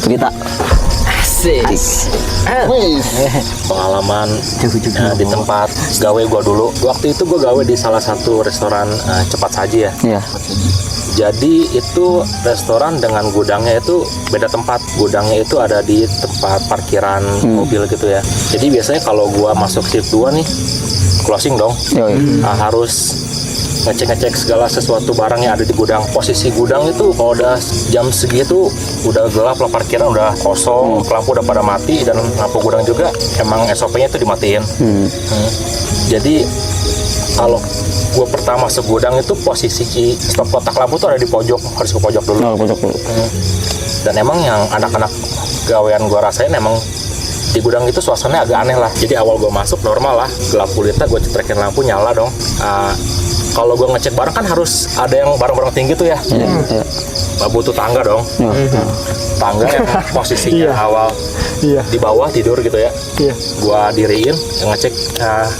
cerita. Asik. Pengalaman di tempat gawe gue dulu. Waktu itu gue gawe di salah satu restoran cepat saji ya. Iya. Jadi itu restoran dengan gudangnya itu beda tempat. Gudangnya itu ada di tempat parkiran mobil gitu ya. Jadi biasanya kalau gue masuk shift 2 nih, closing dong. Harus ngecek segala sesuatu barang yang ada di gudang. Posisi gudang itu kalau udah jam segitu udah gelap lah, parkiran udah kosong, lampu udah pada mati, dan lampu gudang juga emang SOP-nya itu dimatiin. Jadi kalau gue pertama masuk gudang itu posisi stop kotak lampu tuh ada di pojok, harus ke pojok dulu. Dan emang yang anak-anak gawean gue rasain emang di gudang itu suasananya agak aneh lah. Jadi awal gue masuk normal lah, gelap gulita, gue cetrekin lampu nyala dong. Kalau gue ngecek barang kan harus ada yang barang-barang tinggi tuh ya. Butuh tangga dong. Tangga yang posisinya awal di bawah tidur gitu ya. Gua diriin, ngecek,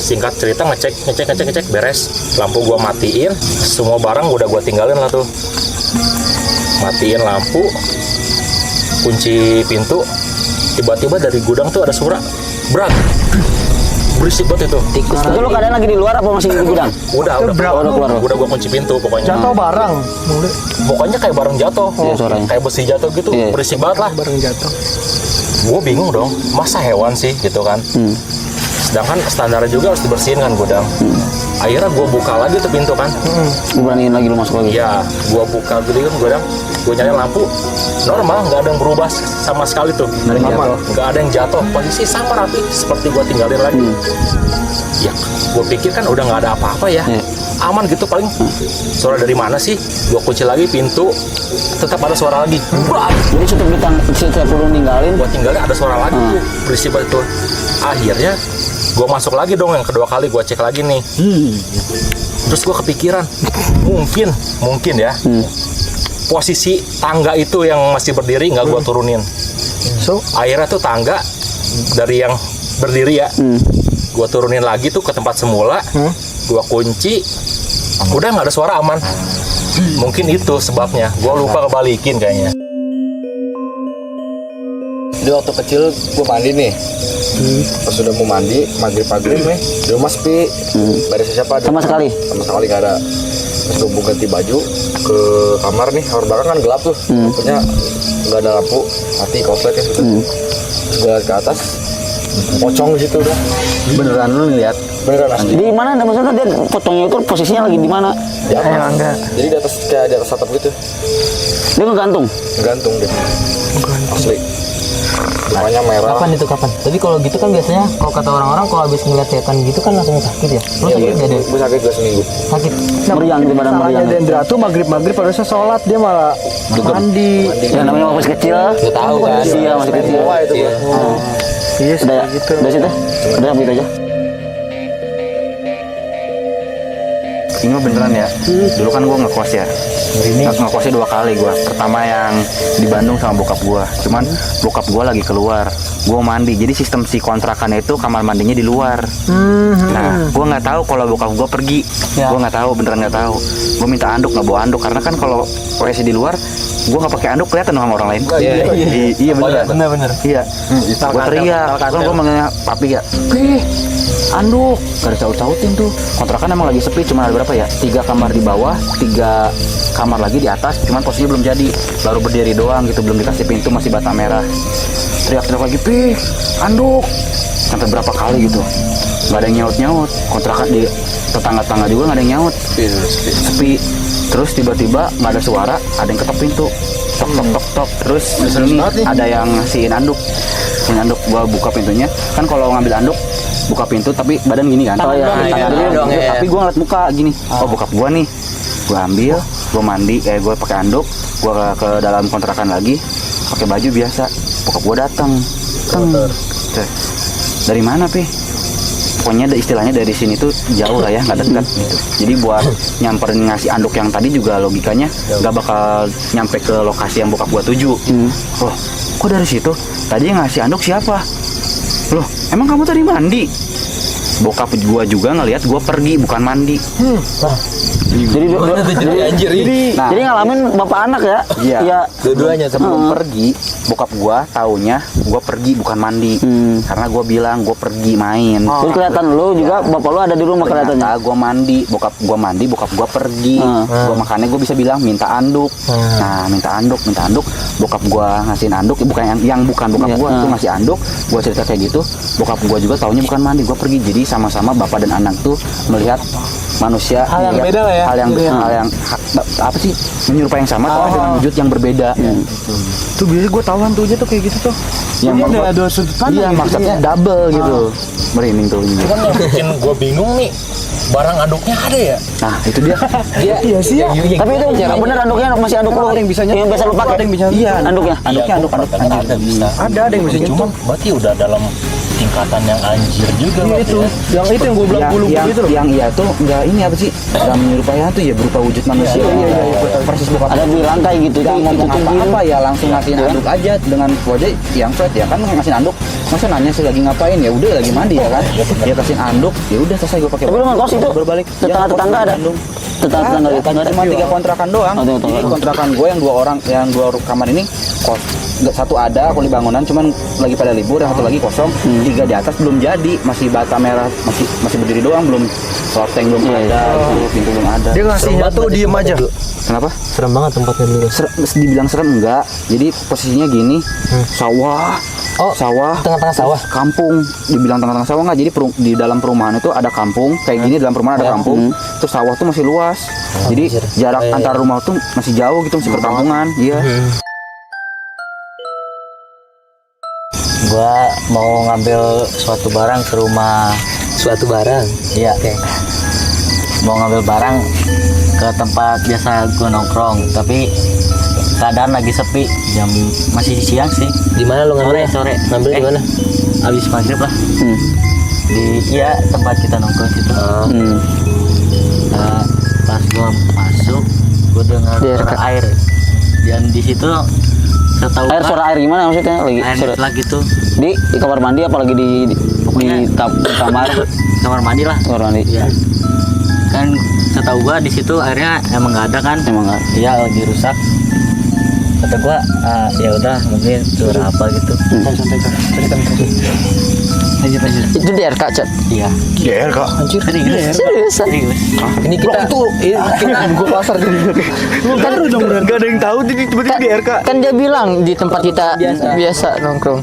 singkat cerita ngecek beres. Lampu gua matiin, semua barang udah gua tinggalin lah tuh. Matiin lampu, kunci pintu. Tiba-tiba dari gudang tuh ada suara berat. Berisik banget itu. Tikus. Itu lo keadaan lagi di luar apa masih di gudang? Udah keluar. Udah gua kunci pintu pokoknya. Jatuh barang. Pokoknya kayak barang jatuh. Suaranya. Kayak besi jatuh gitu. Berisik banget lah. Barang jatuh. Gue bingung dong, masa hewan sih gitu kan. Sedangkan standarnya juga harus dibersihin kan gudang. Akhirnya gue buka lagi tuh pintu kan. Gue beraniin lagi lo masuk lagi. Iya, gue buka gitu kan gudang. Gue nyalain lampu, normal, nggak ada yang berubah sama sekali tuh. Nggak ada yang jatuh, posisi sama rapi seperti gue tinggalin lagi. Ya, gue pikir kan udah nggak ada apa-apa ya. Aman gitu, paling suara dari mana sih? Gue kunci lagi pintu, tetap ada suara lagi. Jadi setiap lo ninggalin, Gue tinggalin ada suara lagi tuh, berisik banget tuh. Akhirnya gue masuk lagi dong, yang kedua kali gue cek lagi nih. Terus gue kepikiran, mungkin ya, posisi tangga itu yang masih berdiri nggak gue turunin. Akhirnya tuh tangga dari yang berdiri ya, gue turunin lagi tuh ke tempat semula. Gue kunci, udah nggak ada suara, aman. Mungkin itu sebabnya. Gue lupa kebalikin kayaknya. Jadi waktu kecil gue mandi nih. Pas udah mau mandi, maghrib nih, di rumah sepi. Gak ada siapa. sama sekali. Sama sekali gak ada. Pas gue ganti baju ke kamar nih, kamar belakang kan gelap tuh. Lampunya gak ada lampu, mati korslet ya gitu. Terus gue liat ke atas, pocong di situ udah. Beneran lu ngeliat? Beneran asli. Di mana? Maksudnya dia pocongnya itu posisinya lagi di mana? Di atas. Jadi di atas, kayak di atas atap gitu. Dia ngegantung. Gantung deh. Asli. Mukanya merah. Kapan? Tapi kalau gitu kan biasanya kalau kata orang-orang kalau habis ngeliat setan gitu kan langsung sakit ya. Lu sakit nggak deh? Gue sakit 2 seminggu. Sakit. Meriang di badan meriang. Dendra tuh maghrib harusnya sholat, dia malah mandi. Yang namanya masih kecil. Gue tahu kan. Iya, masih kecil. Wah itu gue. Iya, Udah ya? gitu. Udah situ? Udah gitu aja. Ini mah beneran ya. Dulu kan gue ngekos ya. Ngekosnya 2 kali gue. Pertama yang di Bandung sama bokap gue. Cuman bokap gue lagi keluar. Gue mandi. Jadi sistem si kontrakannya itu kamar mandinya di luar. Nah, gue nggak tahu kalau bokap gue pergi. Gue nggak tahu, beneran nggak tahu. Gue minta anduk, nggak bawa anduk karena kan kalau WC di luar, gue nggak pakai anduk kelihatan sama orang lain. Iya beneran. Bener. Iya. Gue teriak. Kan gue manggilnya papi ya. Anduk. Gak dicaut-cautin tuh. Kontrakan emang lagi sepi. Cuma ada berapa ya? 3 kamar di bawah, 3 kamar lagi di atas. Cuman posisinya belum jadi. Baru berdiri doang gitu. Belum dikasih pintu, masih bata merah. Teriak-teriak lagi, anduk. Sampai berapa kali gitu. Gak ada yang nyaut-nyaut. Kontrakan di tetangga-tetangga juga gak ada yang nyaut. Sepi. Terus tiba-tiba gak ada suara. Ada yang ketok pintu. Tok. Terus ini ada yang ngasihin anduk. Gua buka pintunya. Kan kalau ngambil anduk buka pintu tapi badan gini kan. Tapi gue ngeliat muka gini. Oh bokap gue nih. Gue ambil, gue mandi, gue pakai anduk, gue ke dalam kontrakan lagi, pakai baju biasa. Bokap gue datang. Dari mana pokoknya istilahnya dari sini tuh jauh lah ya, nggak dekat gitu. Jadi buat nyamperin ngasih anduk yang tadi juga logikanya nggak bakal nyampe ke lokasi yang bokap gue tuju. Loh, kok dari situ? Tadi yang ngasih anduk siapa? Loh, emang kamu tadi mandi? Bokap gua juga ngelihat gua pergi bukan mandi. Nah, Jadi ngalamin bapak anak ya? Iya. Iya. Dua-duanya sebelum pergi, bokap gua taunya gua pergi bukan mandi. Karena gua bilang gua pergi main. Terus kelihatan lu juga bapak lu ada di rumah kelihatannya. Ternyata gua mandi, bokap gua pergi. Gua makanya gua bisa bilang minta anduk. Nah, minta anduk. Bokap gua ngasihin anduk, bukan yang bukan bokap gua tuh ngasih anduk. Gua cerita kayak gitu, bokap gua juga taunya bukan mandi, gua pergi. Jadi sama-sama bapak dan anak tuh melihat manusia Hal yang melihat beda lah ya. hal yang apa sih, menyerupai yang sama tapi dengan wujud yang berbeda. Tuh biasanya gue tahu hantunya tuh kayak gitu tuh. Yang Jadi membuat- ada dua sudut pandang. Iya, gitu. maksudnya double gitu. Merinding tuh ini. Kan yang bikin gue bingung nih, barang anduknya ada ya? Nah, itu dia. Iya sih ya. Tapi itu bener anduknya masih anduk lu. Ada yang bisanya. Yang biasa lu pakai. Ada yang bisa. Iya, Anduknya. anduknya anduk Ada bisa. Ada yang bisa Cuma berarti udah dalam tingkatan yang anjir juga Iya berarti itu. ya. Yang itu yang gue bilang bulu itu loh. yang iya tuh enggak ini apa sih? Enggak menyerupai hantu ya, berupa wujud manusia. Iya. Persis bokap. Ada bilang kayak gitu. Nggak Itu ngomong tuh apa-apa ya, langsung ngasihin anduk aja dengan wajah yang flat ya kan, ngasihin anduk. Masa nanya sih lagi ngapain, ya udah lagi mandi ya kan. Ya kasihin anduk, ya udah selesai gue pakai. Tapi lu ngekos itu berbalik. tetangga ada. Tetangga Cuma 3 kontrakan doang. Oh, tiga Jadi kontrakan gue yang 2 orang, yang 2 kamar ini kos. Satu ada kuli bangunan, cuman lagi pada libur, yang satu lagi kosong. 3 di atas belum jadi, masih bata merah, masih berdiri doang, belum loteng belum ada, gitu, pintu belum ada. Dia ngasih batu diem aja. Kenapa? Serem banget tempatnya dulu. Dibilang serem enggak. Jadi posisinya gini, sawah. Oh, Sawah, tengah-tengah sawah. kampung. Dibilang tengah-tengah sawah enggak. Jadi di dalam perumahan itu ada kampung, kayak gini dalam perumahan ada kampung. Terus sawah tuh masih luas. Jadi jarak antar rumah tuh masih jauh gitu, masih perkampungan. Iya. Gua mau ngambil suatu barang ke rumah. Suatu barang? Iya. Mau ngambil barang ke tempat biasa gua nongkrong, tapi keadaan lagi sepi, jam masih siang sih. Di mana lu ngambil? Sore. Ngambil di mana? Habis maghrib lah. Di tempat kita nongkrong situ. Nah, pas gua masuk, gua dengar suara air. Dan di situ setahu Air, gua, suara air gimana maksudnya? Lagi air suara, mutlak gitu. di kamar mandi apalagi di kamar Kamar mandi lah. kamar mandi. Iya. Kan setahu gua di situ airnya emang nggak ada kan? Emang nggak. Iya, lagi rusak. Kata gua, ya udah mungkin suara apa gitu. Lanjut. Itu di RK, Chat. Iya. Iya kak. Anjir. Serius. Ini kita Gue pasar jadi. Lu kan dong bener. Gak ada yang tahu tiba-tiba di RK. kan dia bilang di tempat kita biasa nongkrong.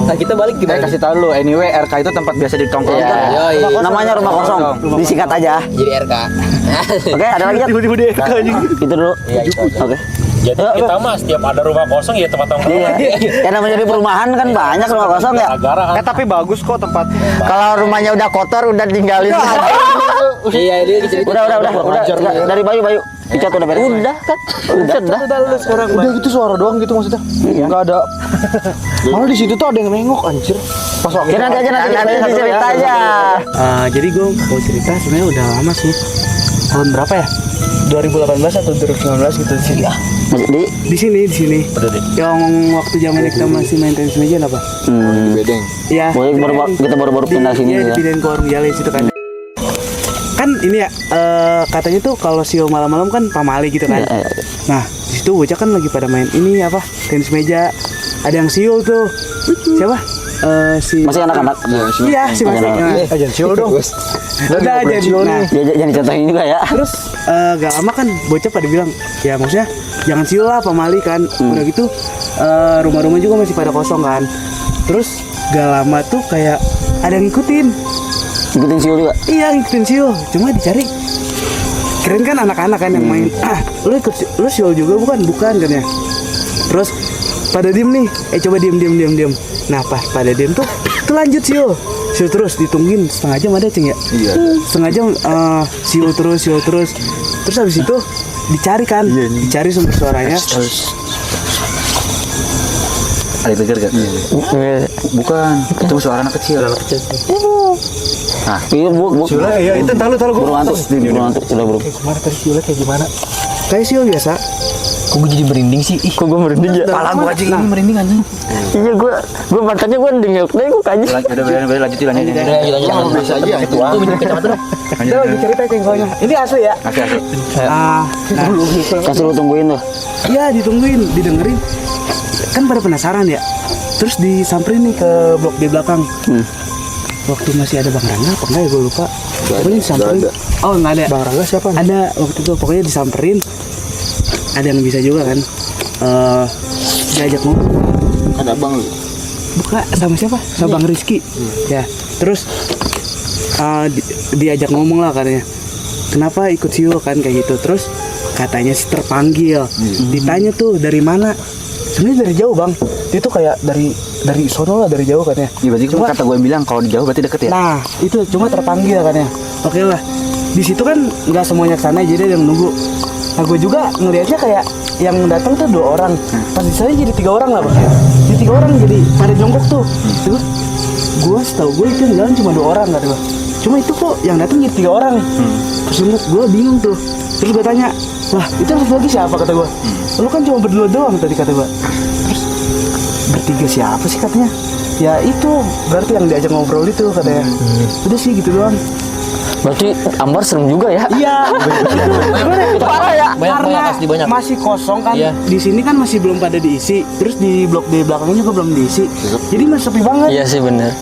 Nah kita balik Kita kasih tahu lu, anyway RK itu tempat biasa ditongkrongkan. Yoi. Namanya rumah kosong. Disingkat aja. Jadi RK. Oke, ada lagi Jat? Tiba-tiba di RK aja. Itu dulu. Oke. Jadi kita mah setiap ada rumah kosong ya tempat nongkrong. Iya. Ya namanya di perumahan kan banyak rumah kosong ya. Gara kan. Tapi bagus kok tempat. Kalau rumahnya udah kotor udah tinggalin. Iya, dia cerita. Udah. Dari Bayu. Dicot udah beres. Udah kan? Udah. Udah gitu suara doang gitu maksudnya. Enggak ada. Malah di situ tuh ada yang nengok anjir. Pas waktu. Ya nanti dicerita aja. Jadi gue mau cerita sebenarnya udah lama sih. Tahun berapa ya? 2018 atau 2019 gitu sih. Di sini. Yang waktu zaman kita masih main tenis meja apa? Bedeng. Iya. Kita baru-baru pindah sini Iya, ya. dipindahin ke warung Jale situ kan. Kan ini ya katanya tuh kalau siu malam-malam kan pamali gitu kan. Iya. Nah, di situ bocah kan lagi pada main ini apa? Tenis meja. Ada yang siul tuh. Siapa? Si Masih anak-anak. Iya, si Mas. Anak-anak. Ajan siul dong. Udah aja. Nah, Ya, jangan dicontohin juga ya. terus gak lama kan bocah pada bilang ya maksudnya jangan siul lah pamali kan. Udah gitu rumah-rumah juga masih pada kosong kan. Terus gak lama tuh kayak ada yang ngikutin. Ikutin siul juga. Iya ngikutin siul, cuma dicari. Keren kan anak-anak kan yang main. Lu siul juga bukan kan ya. Terus pada diem nih, coba diem. Nah pas pada diem tuh lanjut siul terus ditungguin setengah jam ada ceng ya. Iya. Setengah jam siul terus. Terus habis itu dicari kan, dicari sumber suaranya. Ada yang gak? Bukan, itu suara anak kecil. Nah, iya bu. Iya itu tahu gue. Burung hantu udah burung. Kemarin tadi siulnya kayak gimana? Kayak siul biasa. Kok gue jadi merinding sih? Ih, Kok gue merinding ya? Pala gua aja ini merinding anjing. Iya gue matanya gue dengel deh gue kayaknya. Udah lanjutin lanjutin. Biasa aja itu. Kita lagi cerita cengkolnya. Ini asli ya? Asli. Nah, Kasih lu tungguin tuh. iya ditungguin, didengerin. Kan pada penasaran ya. Terus disamperin nih ke blok di belakang. Waktu masih ada Bang Rangga apa enggak ya gue lupa. Pokoknya disamperin. Oh enggak ada. Bang Rangga siapa? Ada waktu itu pokoknya disamperin. Ada yang bisa juga kan. Diajak ngomong. Ada bang. Buka sama siapa? Sama Bang Rizky. Ya. Terus diajak ngomong lah katanya. Kenapa ikut siul kan kayak gitu. Terus katanya sih terpanggil. Ditanya tuh dari mana? Sebenarnya dari jauh bang. Itu kayak dari sono lah, dari jauh katanya. Iya berarti cuma kata gue bilang kalau di jauh berarti deket ya. Nah itu cuma terpanggil katanya. Oke lah. Di situ kan nggak semuanya kesana, jadi ada yang nunggu. Nah gue juga ngelihatnya kayak yang datang tuh 2 orang. Pas di sana jadi 3 orang lah bang. Jadi 3 orang jadi pada jongkok tuh. Terus gue setahu gue itu yang jalan cuma 2 orang kata gue. Cuma itu kok yang datang jadi 3 orang. Terus gue bingung tuh. Terus gue tanya, lah itu yang satu lagi siapa kata gue. Lu kan cuma berdua doang tadi kata gue. Terus bertiga siapa sih katanya? Ya itu berarti yang diajak ngobrol itu katanya. Udah sih gitu doang. Berarti Ambar serem juga ya? Iya. Parah ya? Karena masih kosong kan. Di sini kan masih belum pada diisi. Terus di blok di belakangnya juga belum diisi. Jadi masih sepi banget. Iya sih bener.